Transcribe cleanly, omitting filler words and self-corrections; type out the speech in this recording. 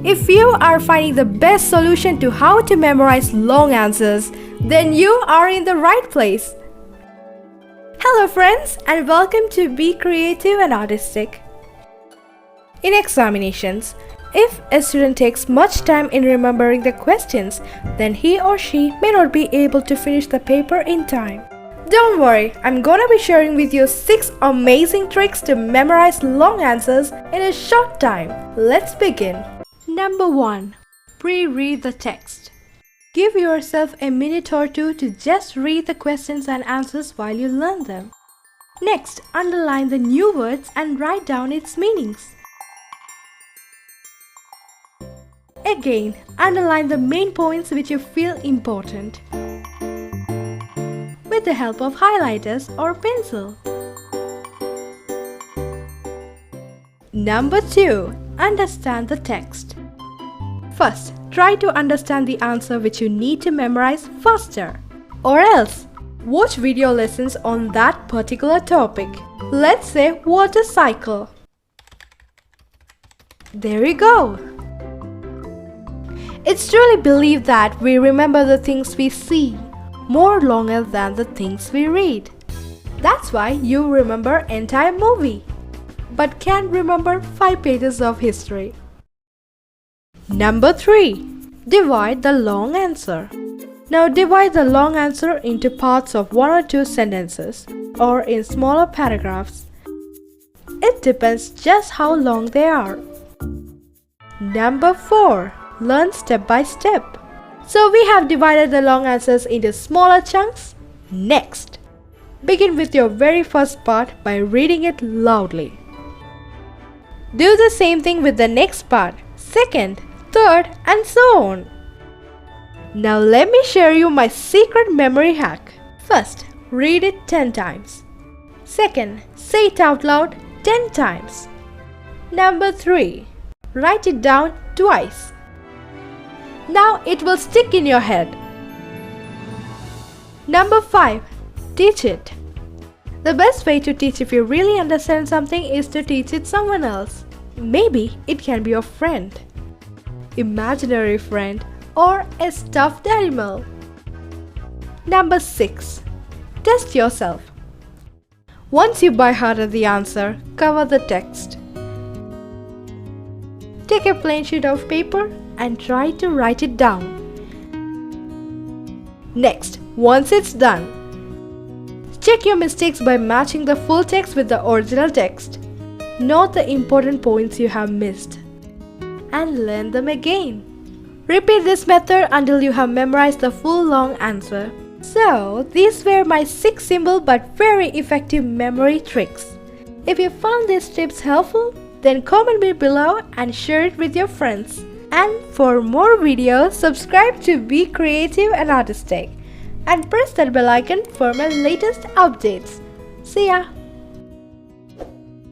If you are finding the best solution to how to memorize long answers, then you are in the right place. Hello friends, and welcome to Be Creative and Artistic. In examinations, if a student takes much time in remembering the questions, then he or she may not be able to finish the paper in time. Don't worry, I'm gonna be sharing with you 6 amazing tricks to memorize long answers in a short time. Let's begin. Number 1. Pre-read the text. Give yourself a minute or two to just read the questions and answers while you learn them. Next, underline the new words and write down its meanings. Again, underline the main points which you feel important with the help of highlighters or pencil. Number 2. Understand the text. First, try to understand the answer which you need to memorize faster. Or else, watch video lessons on that particular topic. Let's say water cycle. There you go. It's truly believed that we remember the things we see more longer than the things we read. That's why you remember entire movie, but can't remember 5 pages of history. Number 3. Divide the long answer. Now divide the long answer into parts of 1 or 2 sentences or in smaller paragraphs. It depends just how long they are. Number 4. Learn step by step. So we have divided the long answers into smaller chunks. Next, begin with your very first part by reading it loudly. Do the same thing with the next part, second, third, and so on. Now let me share you my secret memory hack. First, read it 10 times. Second, say it out loud 10 times. Number 3, write it down twice. Now it will stick in your head. Number 5, teach it. The best way to teach if you really understand something is to teach it someone else. Maybe it can be your friend, imaginary friend, or a stuffed animal. Number 6. Test yourself. Once you by hearted the answer, cover the text. Take a plain sheet of paper and try to write it down. Next, once it's done, check your mistakes by matching the full text with the original text. Note the important points you have missed and learn them again. Repeat this method until you have memorized the full long answer. So, these were my 6 simple but very effective memory tricks. If you found these tips helpful, then comment me below and share it with your friends. And for more videos, subscribe to Be Creative and Artistic and press that bell icon for my latest updates. See ya!